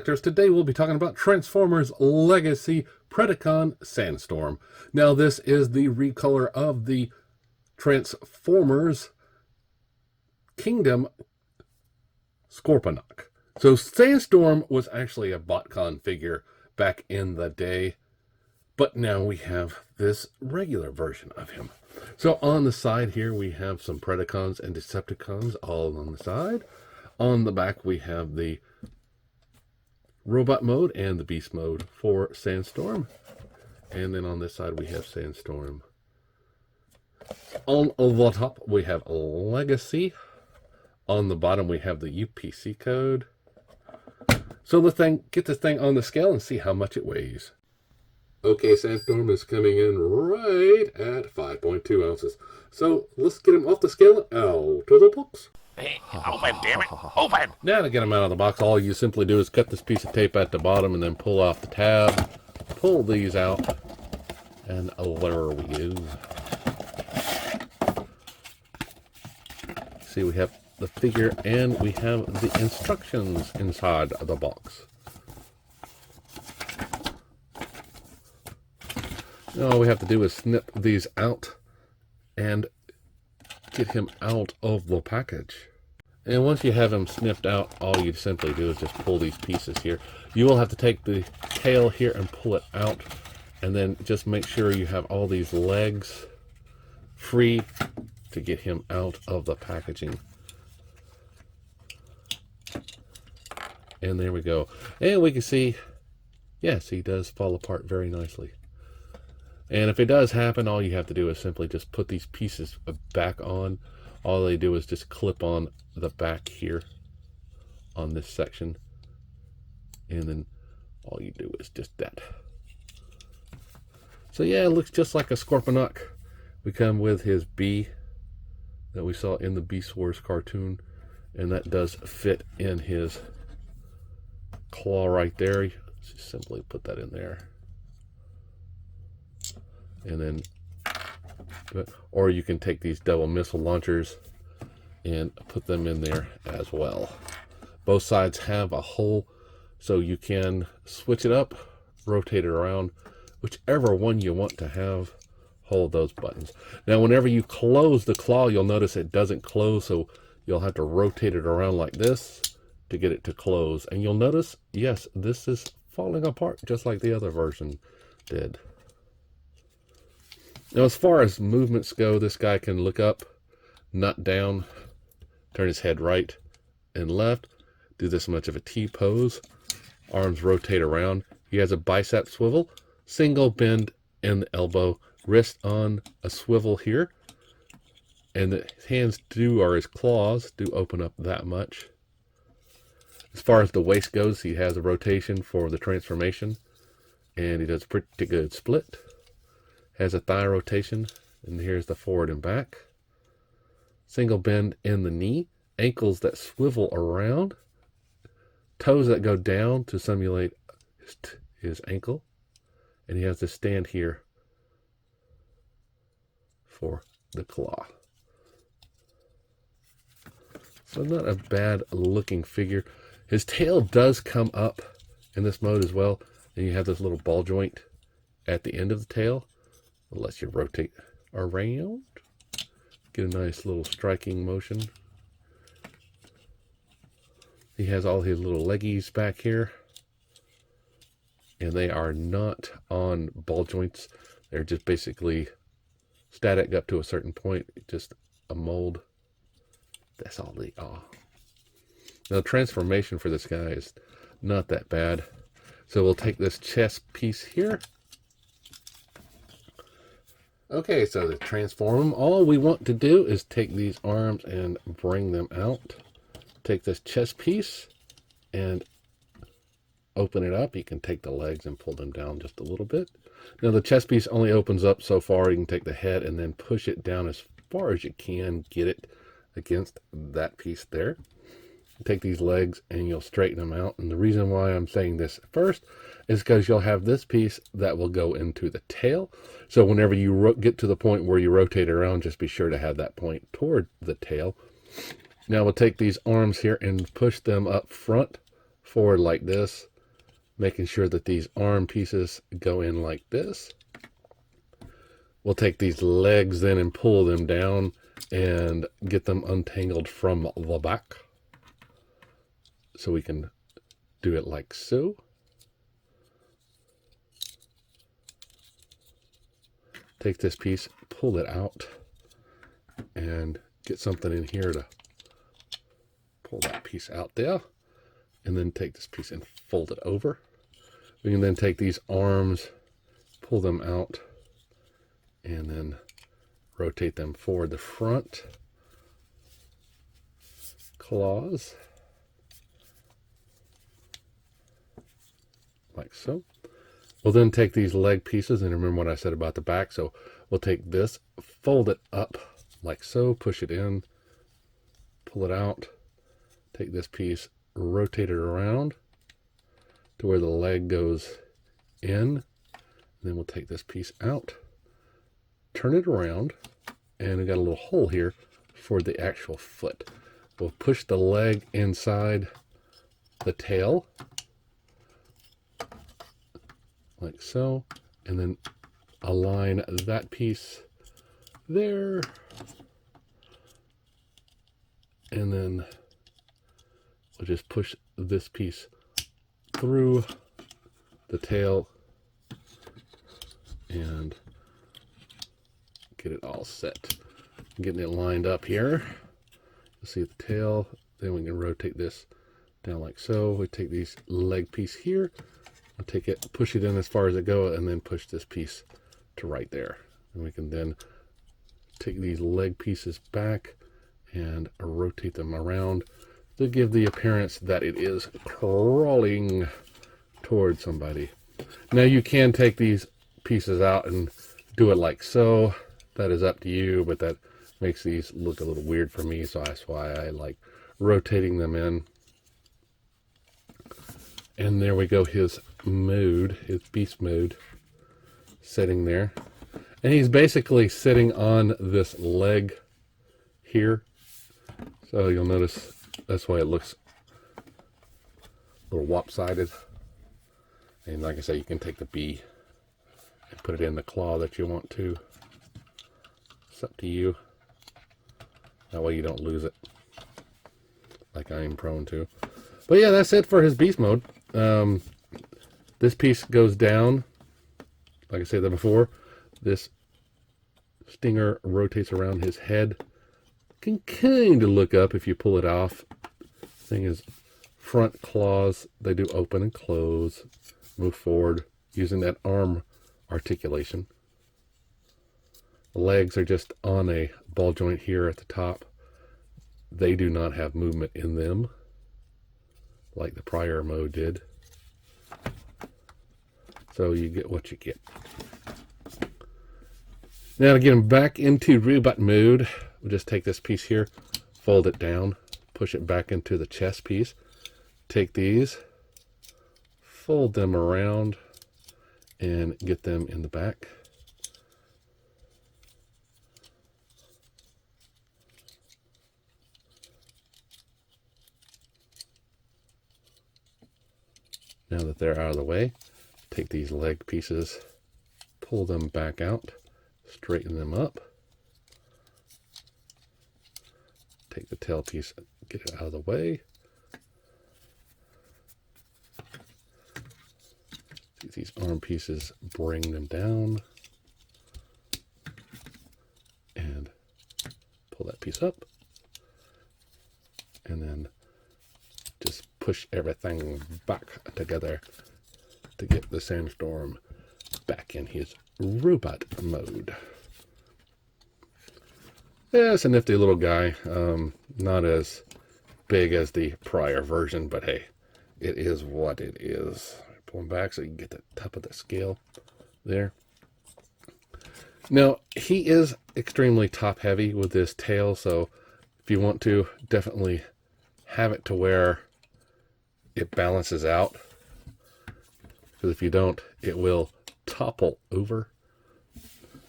collectors. Today we'll be talking about Transformers Legacy Predacon Sandstorm. Now this is the recolor of the Transformers Kingdom Scorponok. So Sandstorm was actually a Botcon figure back in the day, but now we have this regular version of him. So on the side here we have some Predacons and Decepticons all on the side. On the back we have the robot mode and the beast mode for Sandstorm. And then on this side we have Sandstorm. On the top we have Legacy. On the bottom we have the UPC code. So let's get this thing on the scale and see how much it weighs. Okay, Sandstorm is coming in right at 5.2 ounces. So let's get him off the scale and out to the box. Hey, open, damn it, open! Now to get them out of the box, all you simply do is cut this piece of tape at the bottom and then pull off the tab, pull these out, and there we go. See, we have the figure and we have the instructions inside of the box. Now all we have to do is snip these out and get him out of the package. And once you have him snipped out, all you simply do is just pull these pieces here. You will have to take the tail here and pull it out, and then just make sure you have all these legs free to get him out of the packaging. And there we go. And we can see, yes, he does fall apart very nicely. And if it does happen, all you have to do is simply just put these pieces back on. All they do is just clip on the back here on this section. And then all you do is just that. So yeah, it looks just like a Scorponok. We come with his B that we saw in the Beast Wars cartoon. And that does fit in his claw right there. Just simply put that in there. And then, or you can take these double missile launchers and put them in there as well. Both sides have a hole, so you can switch it up, rotate it around, whichever one you want to have. Hold those buttons. Now whenever you close the claw, you'll notice it doesn't close, so you'll have to rotate it around like this to get it to close. And you'll notice, yes, this is falling apart just like the other version did. Now, as far as movements go, this guy can look up, not down, turn his head right and left, do this much of a T pose, arms rotate around. He has a bicep swivel, single bend in the elbow, wrist on a swivel here, and the hands or his claws do open up that much. As far as the waist goes, he has a rotation for the transformation, and he does a pretty good split. Has a thigh rotation, and here's the forward and back. Single bend in the knee, ankles that swivel around, toes that go down to simulate his ankle, and he has this stand here for the claw. So not a bad looking figure. His tail does come up in this mode as well, and you have this little ball joint at the end of the tail. Unless you rotate around, get a nice little striking motion. He has all his little leggies back here, and they are not on ball joints. They're just basically static up to a certain point, just a mold. That's all they are. Now the transformation for this guy is not that bad. So we'll take this chest piece here. Okay, so to transform them, all we want to do is take these arms and bring them out. Take this chest piece and open it up. You can take the legs and pull them down just a little bit. Now the chest piece only opens up so far. You can take the head and then push it down as far as you can, get it against that piece there. Take these legs and you'll straighten them out. And the reason why I'm saying this first is because you'll have this piece that will go into the tail. So whenever you get to the point where you rotate around, just be sure to have that point toward the tail. Now we'll take these arms here and push them up front, forward like this, making sure that these arm pieces go in like this. We'll take these legs then and pull them down and get them untangled from the back. So we can do it like so. Take this piece, pull it out, and get something in here to pull that piece out there. And then take this piece and fold it over. We can then take these arms, pull them out, and then rotate them forward. The front claws, like so. We'll then take these leg pieces, and remember what I said about the back, so we'll take this, fold it up like so, push it in, pull it out, take this piece, rotate it around to where the leg goes in, and then we'll take this piece out, turn it around, and we got a little hole here for the actual foot. We'll push the leg inside the tail like so, and then align that piece there, and then we'll just push this piece through the tail and get it all set. Getting it lined up here. You'll see the tail. Then we can rotate this down like so. We take these leg piece here. I'll take it, push it in as far as it goes, and then push this piece to right there. And we can then take these leg pieces back and rotate them around to give the appearance that it is crawling towards somebody. Now you can take these pieces out and do it like so. That is up to you, but that makes these look a little weird for me, so that's why I like rotating them in. And there we go, his mode, his beast mode, sitting there. And he's basically sitting on this leg here. So you'll notice that's why it looks a little lopsided. And like I say, you can take the bee and put it in the claw that you want to. It's up to you. That way you don't lose it, like I am prone to. But yeah, that's it for his beast mode. This piece goes down, like I said that before. This stinger rotates around his head. Can kind of look up if you pull it off. Thing is, front claws, they do open and close, move forward using that arm articulation. The legs are just on a ball joint here at the top. They do not have movement in them like the prior mode did. So you get what you get. Now to get them back into robot mode, we'll just take this piece here, fold it down, push it back into the chest piece. Take these, fold them around, and get them in the back. Now that they're out of the way, take these leg pieces, pull them back out, straighten them up. Take the tail piece, get it out of the way. Take these arm pieces, bring them down, and pull that piece up. And then just push everything back together to get the Sandstorm back in his robot mode. Yeah, it's a nifty little guy. Not as big as the prior version, but hey, it is what it is. Pull him back so you can get the top of the scale there. Now, he is extremely top heavy with this tail, so if you want to, definitely have it to where it balances out, because if you don't, it will topple over.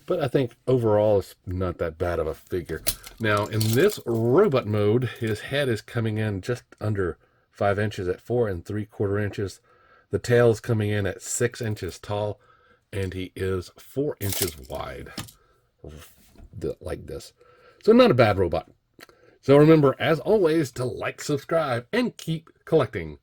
But I think overall it's not that bad of a figure. Now in this robot mode, his head is coming in just under 5 inches at 4 3/4 inches. The tail is coming in at 6 inches tall, and he is 4 inches wide, like this. So not a bad robot. So remember, as always, to like, subscribe, and keep collecting.